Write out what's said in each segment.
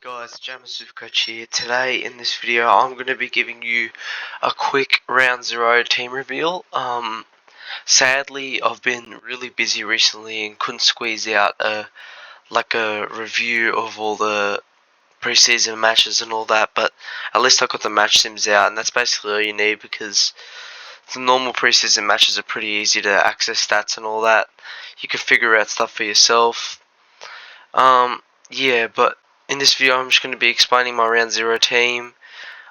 Guys, Supercoach here. Today in this video I'm going to be giving you a quick round 0 team reveal. Sadly I've been really busy recently and couldn't squeeze out a review of all the preseason matches and all that, but at least I got the match sims out, and that's basically all you need because the normal preseason matches are pretty easy to access stats and all that. You can figure out stuff for yourself. Yeah, but in this video I'm just going to be explaining my round 0 team.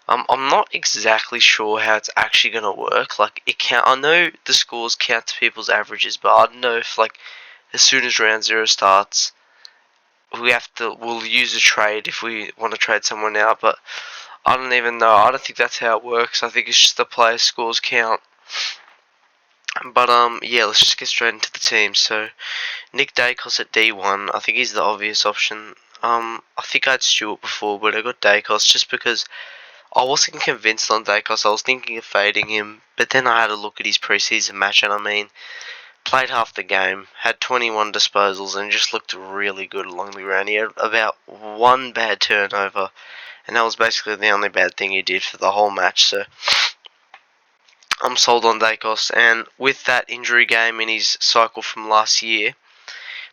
I'm not exactly sure how it's actually going to work. I know the scores count to people's averages, but I don't know if as soon as round 0 starts, we'll use a trade if we want to trade someone out, but I don't even know. I don't think that's how it works. I think it's just the player scores count. But yeah, let's just get straight into the team. So Nick Dacos at D1. I think he's the obvious option. I think I had Stewart before, but I got Dacos just because I wasn't convinced on Dacos. I was thinking of fading him, but then I had a look at his preseason match, and I mean, played half the game, had 21 disposals, and just looked really good along the ground. He had about one bad turnover, and that was basically the only bad thing he did for the whole match. So I'm sold on Dacos, and with that injury game in his cycle from last year,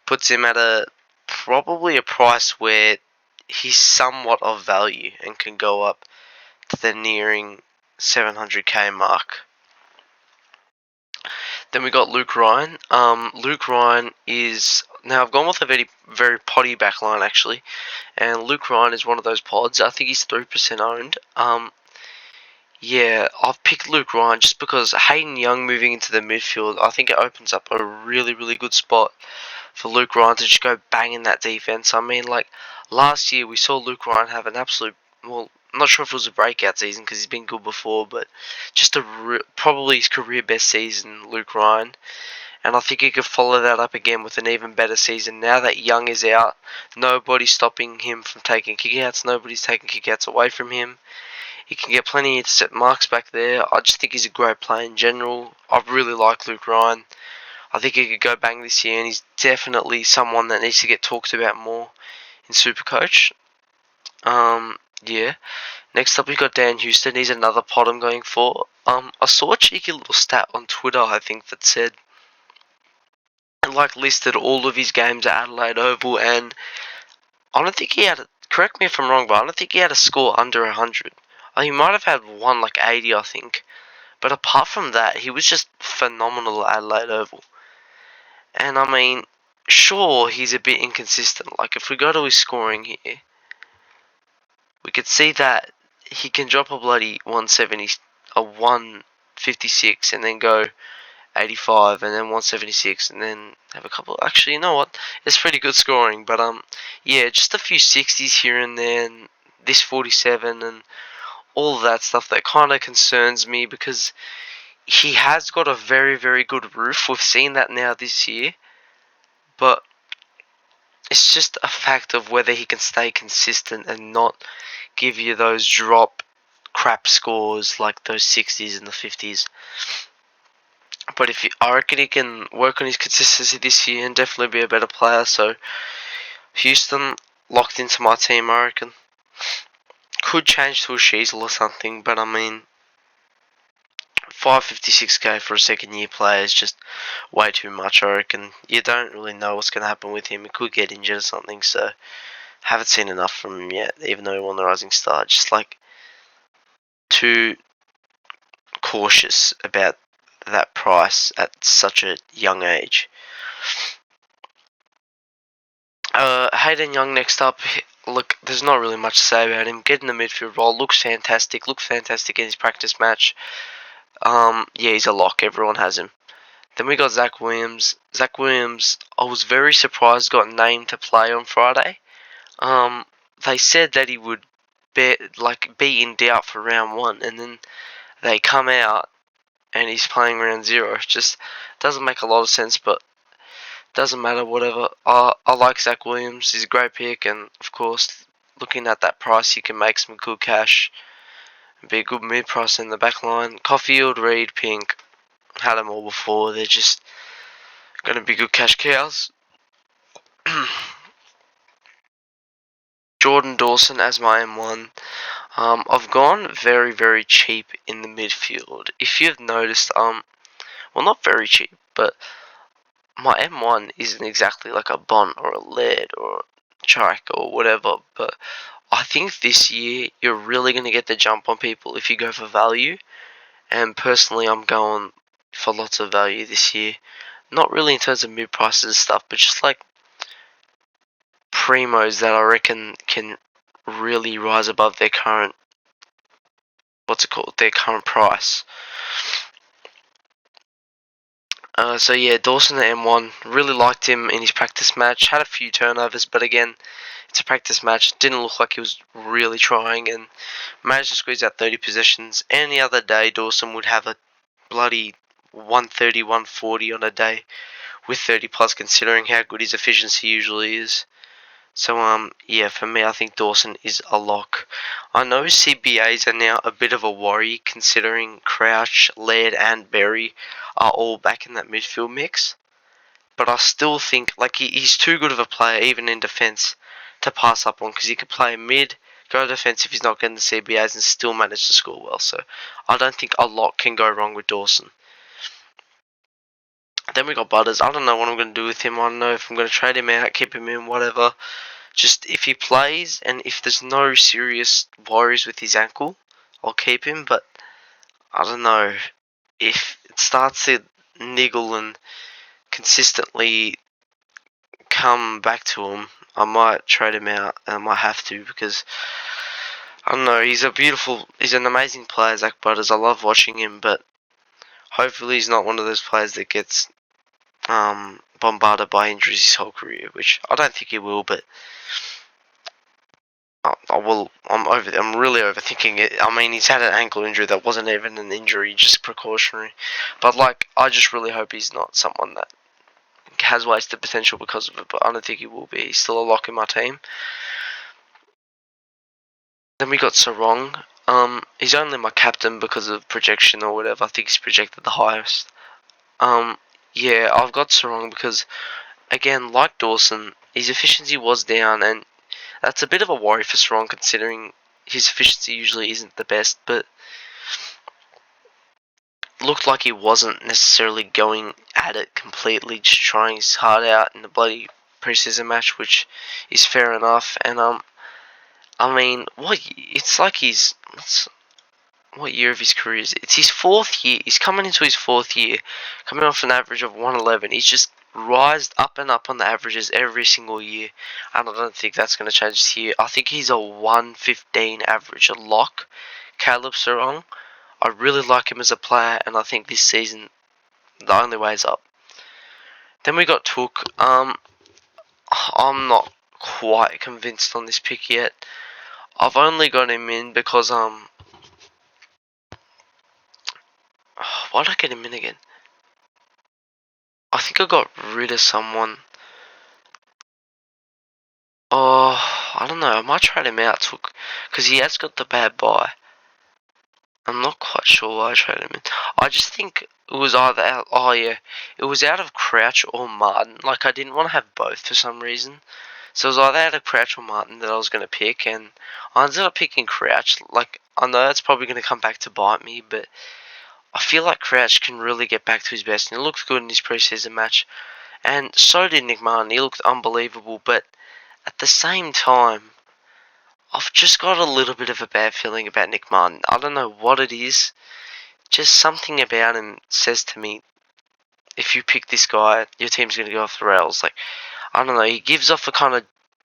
puts him at probably a price where he's somewhat of value and can go up to the nearing 700k mark. Then we got Luke Ryan. Luke Ryan is now I've gone with a very potty backline actually, and Luke Ryan is one of those pods. I think he's 3% owned. Yeah, I've picked Luke Ryan just because Hayden Young moving into the midfield, I think it opens up a really good spot for Luke Ryan to just go bang in that defense. I mean, last year we saw Luke Ryan have an absolute, well, I'm not sure if it was a breakout season because he's been good before, but just probably his career best season, Luke Ryan. And I think he could follow that up again with an even better season. Now that Young is out, nobody's stopping him from taking kickouts. Nobody's taking kickouts away from him. He can get plenty of intercept marks back there. I just think he's a great player in general. I really like Luke Ryan. I think he could go bang this year, and he's definitely someone that needs to get talked about more in Supercoach. Yeah. Next up, we got Dan Houston. He's another pod I'm going for. I saw a cheeky little stat on Twitter, I think, that said, listed all of his games at Adelaide Oval, and I don't think he had. Correct me if I'm wrong, but I don't think he had a score under 100. He might have had one 80, I think. But apart from that, he was just phenomenal at Adelaide Oval. And I mean, sure, he's a bit inconsistent. If we go to his scoring here, we could see that he can drop a bloody 170, a 156, and then go 85, and then 176, and then have a couple. Actually, you know what? It's pretty good scoring, but yeah, just a few 60s here and there, and this 47, and all of that stuff that kind of concerns me because he has got a very good roof. We've seen that now this year, but it's just a fact of whether he can stay consistent and not give you those drop crap scores like those 60s and the 50s. But I reckon he can work on his consistency this year and definitely be a better player. So Houston locked into my team, I reckon. Could change to a Sheasel or something, but I mean, 556k for a second year player is just way too much, I reckon. You don't really know what's going to happen with him. He could get injured or something, so haven't seen enough from him yet, even though he won the Rising Star. Just too cautious about that price at such a young age. Hayden Young next up. Look, there's not really much to say about him. Getting the midfield role, looks fantastic. Looked fantastic in his practice match. Yeah, he's a lock. Everyone has him. Then we got Zach Williams. Zach Williams, I was very surprised got named to play on Friday. They said that he would be in doubt for round 1, and then they come out and he's playing round 0. It just doesn't make a lot of sense, but doesn't matter, whatever. I like Zach Williams. He's a great pick, and of course, looking at that price, you can make some good cash. Be a good mid price in the back line. Caulfield, Reed, Pink, had them all before. They're just going to be good cash cows. Jordan Dawson as my M1. I've gone very, very cheap in the midfield. If you've noticed, well, not very cheap, but my M1 isn't exactly like a Bont or a Laird or a Chike or whatever, but I think this year you're really going to get the jump on people if you go for value. And personally, I'm going for lots of value this year. Not really in terms of mid prices and stuff, but just like primos that I reckon can really rise above their current, their current price. So yeah, Dawson at M1, really liked him in his practice match. Had a few turnovers, but again, it's a practice match. Didn't look like he was really trying, and managed to squeeze out 30 possessions. Any other day, Dawson would have a bloody 130, 140 on a day with 30 plus, considering how good his efficiency usually is. So yeah, for me, I think Dawson is a lock. I know CBAs are now a bit of a worry, considering Crouch, Laird, and Berry are all back in that midfield mix. But I still think like he's too good of a player, even in defence, to pass up on, because he could play mid, go defence if he's not getting the CBAs, and still manage to score well. So I don't think a lot can go wrong with Dawson. Then we got Butters. I don't know what I'm going to do with him. I don't know if I'm going to trade him out, keep him in, whatever. Just if he plays and if there's no serious worries with his ankle, I'll keep him. But I don't know, if it starts to niggle and consistently come back to him, I might trade him out, and I might have to, because I don't know. He's an amazing player, Zach Butters. I love watching him, but hopefully he's not one of those players that gets bombarded by injuries his whole career, which I don't think he will. But I'm really overthinking it. I mean, he's had an ankle injury that wasn't even an injury, just precautionary. But like, I just really hope he's not someone that has wasted potential because of it. But I don't think he will be. He's still a lock in my team. Then we got Sarong. He's only my captain because of projection or whatever. I think he's projected the highest. Um, yeah, I've got Sarong because, again, like Dawson, his efficiency was down, and that's a bit of a worry for Sarong, considering his efficiency usually isn't the best, but looked like he wasn't necessarily going at it completely, just trying his heart out in the bloody preseason match, which is fair enough. And I mean, it's like what year of his career is it? It's his fourth year. He's coming into his fourth year, coming off an average of 111. He's just rised up and up on the averages every single year, and I don't think that's going to change this year. I think he's a 115 average, a lock. Caleb Sarong, I really like him as a player, and I think this season the only way is up. Then we got Took. I'm not quite convinced on this pick yet. I've only got him in because why did I get him in again? I think I got rid of someone. Oh, I don't know. I might trade him out, Took, because he has got the bad buy. I'm not quite sure why I traded him in. I just think it was either out. Oh yeah, it was out of Crouch or Martin. Like, I didn't want to have both for some reason. So it was either out of Crouch or Martin that I was going to pick, and I ended up picking Crouch. Like, I know that's probably going to come back to bite me, but I feel like Crouch can really get back to his best, and he looked good in his preseason match. And so did Nick Martin. He looked unbelievable, but at the same time, I've just got a little bit of a bad feeling about Nick Martin. I don't know what it is. Just something about him says to me, if you pick this guy, your team's going to go off the rails. Like, I don't know. He gives off a kind of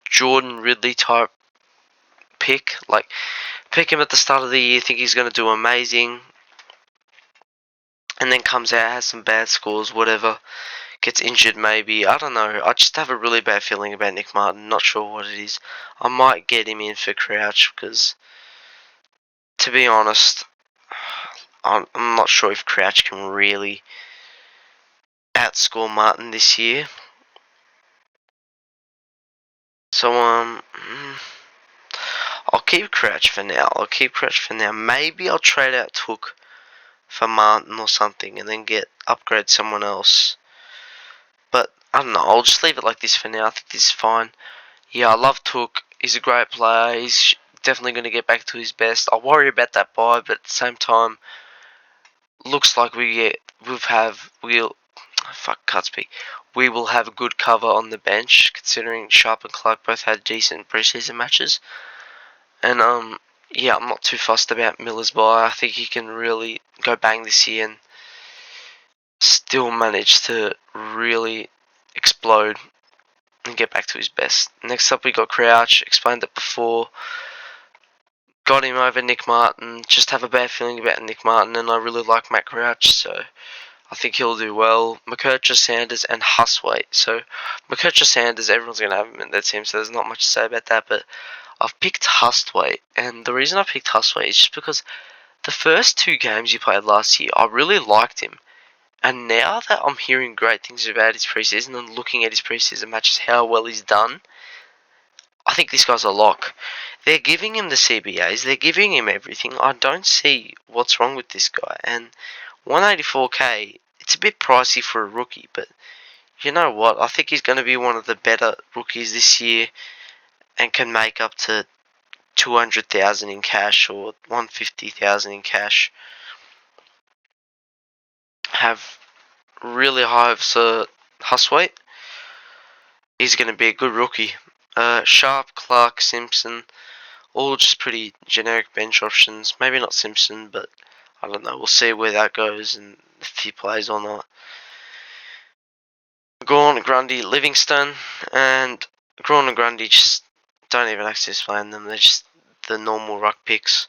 Jordan Ridley type pick. Like, pick him at the start of the year, think he's going to do amazing, and then comes out, has some bad scores, whatever, gets injured maybe. I don't know. I just have a really bad feeling about Nick Martin. Not sure what it is. I might get him in for Crouch because, to be honest, I'm not sure if Crouch can really outscore Martin this year. So I'll keep Crouch for now. Maybe I'll trade out Took for Martin or something, and then upgrade someone else. But I don't know. I'll just leave it like this for now. I think this is fine. Yeah, I love Took. he's a great player. He's definitely going to get back to his best. I worry about that buy, but at the same time, looks like we'll fuck can't speak. We will have a good cover on the bench, considering Sharp and Clark both had decent preseason matches. And yeah, I'm not too fussed about Miller's buy. I think he can really go bang this year and still manage to really explode and get back to his best. Next up, we got Crouch. Explained it before. Got him over Nick Martin. Just have a bad feeling about Nick Martin, and I really like Matt Crouch, so I think he'll do well. McKercher, Sanders, and Huswaite. So McKercher, Sanders, everyone's going to have him in their team, so there's not much to say about that, but I've picked Hustwaite, and the reason I picked Hustwaite is just because the first two games he played last year, I really liked him. And now that I'm hearing great things about his preseason and looking at his preseason matches, how well he's done, I think this guy's a lock. They're giving him the CBAs, they're giving him everything. I don't see what's wrong with this guy. And 184k, it's a bit pricey for a rookie, but you know what? I think he's going to be one of the better rookies this year and can make up to 200,000 in cash or 150,000 in cash. Have really high hopes for Huswaite. He's going to be a good rookie. Sharp, Clark, Simpson, all just pretty generic bench options. Maybe not Simpson, but I don't know. We'll see where that goes and if he plays or not. Gorn, Grundy, Livingston, and Gorn and Grundy just don't even actually explain them. They're just the normal ruck picks.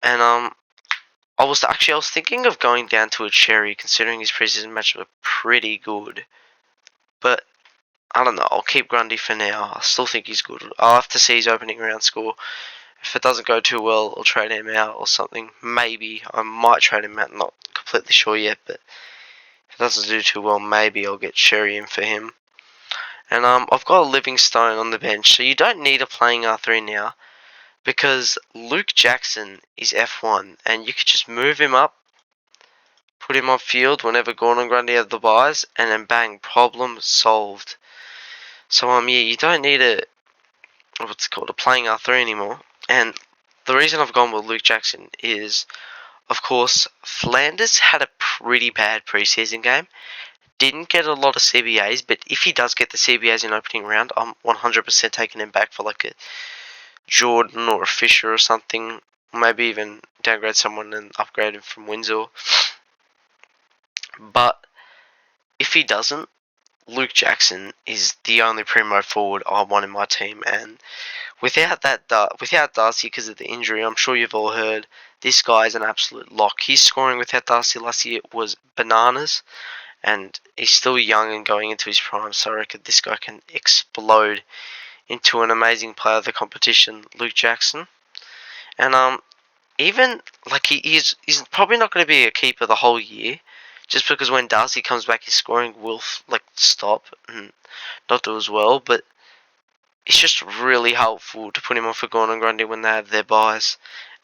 And I was thinking of going down to a Cherry, considering his preseason matches were pretty good. But I don't know. I'll keep Grundy for now. I still think he's good. I'll have to see his opening round score. If it doesn't go too well, I'll trade him out or something. Maybe I might trade him out. Not completely sure yet, but if it doesn't do too well, maybe I'll get Cherry in for him. And I've got a Livingstone on the bench, so you don't need a playing R3 now because Luke Jackson is F1, and you could just move him up, put him on field whenever Gordon Grundy have the buys, and then bang, problem solved. So yeah, you don't need a playing R3 anymore. And the reason I've gone with Luke Jackson is, of course, Flanders had a pretty bad preseason game. Didn't get a lot of CBAs, but if he does get the CBAs in opening round, I'm 100% taking him back for like a Jordan or a Fisher or something. Maybe even downgrade someone and upgrade him from Windsor. But if he doesn't, Luke Jackson is the only primo forward I want in my team, and without Darcy because of the injury, I'm sure you've all heard this guy is an absolute lock. His scoring without Darcy last year was bananas, and he's still young and going into his prime, so I reckon this guy can explode into an amazing player of the competition, Luke Jackson. And even like he's probably not going to be a keeper the whole year, just because when Darcy comes back, his scoring will stop and not do as well. But it's just really helpful to put him on for Gordon and Grundy when they have their buys.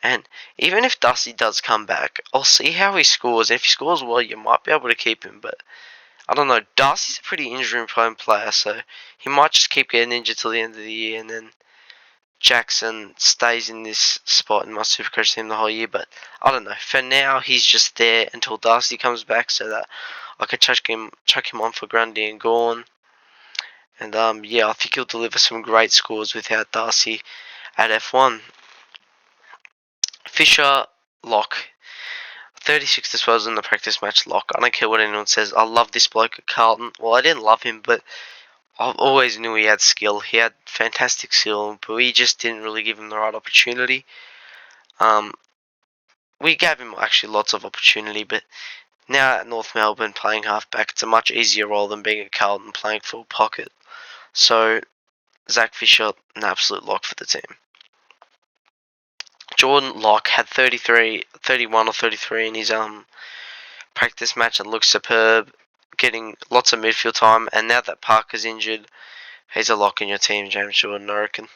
And even if Darcy does come back, I'll see how he scores. And if he scores well, you might be able to keep him. But I don't know. Darcy's a pretty injury-prone player, so he might just keep getting injured till the end of the year, and then Jackson stays in this spot in my Supercoach team the whole year. But I don't know. For now, he's just there until Darcy comes back, so that I can chuck him on for Grundy and Gorn. And yeah, I think he'll deliver some great scores without Darcy at F1. Fisher, lock. 36 disposals in the practice match, lock. I don't care what anyone says. I love this bloke at Carlton. Well, I didn't love him, but I always knew he had skill. He had fantastic skill, but we just didn't really give him the right opportunity. We gave him actually lots of opportunity, but now at North Melbourne playing halfback, it's a much easier role than being at Carlton playing full pocket. So Zach Fisher, an absolute lock for the team. Jordan Locke had 31 or 33 in his practice match and looks superb, getting lots of midfield time. And now that Parker's injured, he's a lock in your team, James Jordan, I reckon.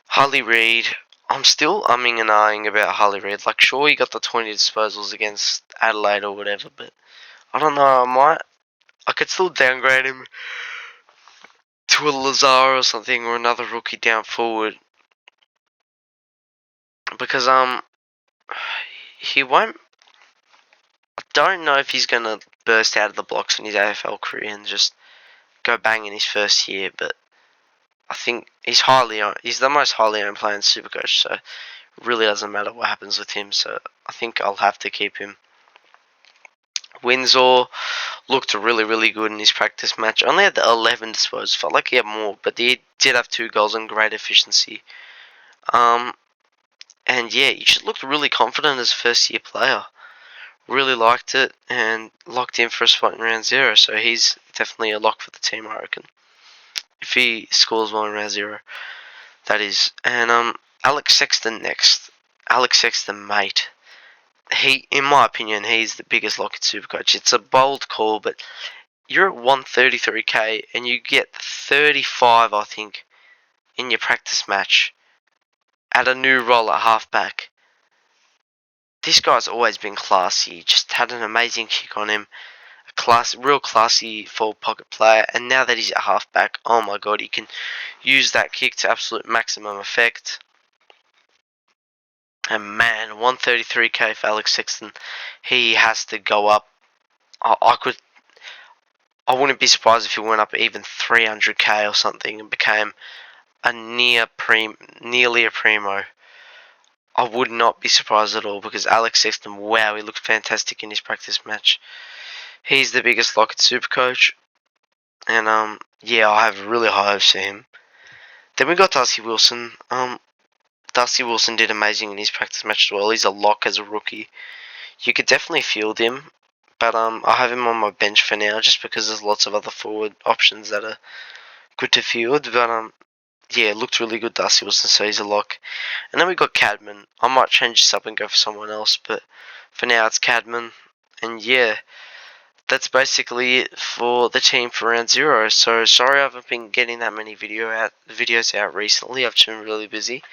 Harley Reid, I'm still umming and ahhing about Harley Reid. Like, sure, he got the 20 disposals against Adelaide or whatever, but I don't know. I could still downgrade him to a Lazar or something, or another rookie down forward, because he won't. I don't know if he's gonna burst out of the blocks in his AFL career and just go bang in his first year, but I think he's highly owned. He's the most highly owned player in Supercoach, so it really doesn't matter what happens with him. So I think I'll have to keep him. Windsor looked really, really good in his practice match. Only had the 11 disposals. Felt like he had more, but he did have 2 goals and great efficiency. And yeah, he just looked really confident as a first year player. Really liked it and locked in for a spot in round 0. So he's definitely a lock for the team, I reckon. If he scores well in round 0, that is. And Alex Sexton next. Alex Sexton, mate. In my opinion, he's the biggest lock in Supercoach. It's a bold call, but you're at 133k and you get 35, I think, in your practice match at a new role at halfback. This guy's always been classy. Just had an amazing kick on him. Real classy forward pocket player. And now that he's at halfback, oh my god, he can use that kick to absolute maximum effect. And man, 133k for Alex Sexton. He has to go up. I wouldn't be surprised if he went up even 300k or something and became nearly a primo. I would not be surprised at all because Alex Sexton, wow, he looked fantastic in his practice match. He's the biggest lock at Supercoach, and yeah, I have really high hopes for him. Then we got Darcy Wilson. Darcy Wilson did amazing in his practice match as well. He's a lock as a rookie. You could definitely field him, but I have him on my bench for now just because there's lots of other forward options that are good to field. But yeah, it looked really good, Darcy Wilson, so he's a lock. And then we got Cadman. I might change this up and go for someone else, but for now it's Cadman. And yeah, that's basically it for the team for round 0. So sorry I haven't been getting that many videos out recently. I've just been really busy,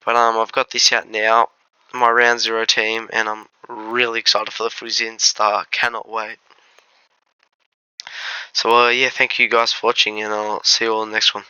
but I've got this out now, my round 0 team, and I'm really excited for the footy in start. Cannot wait. So yeah, thank you guys for watching, and I'll see you all in the next one.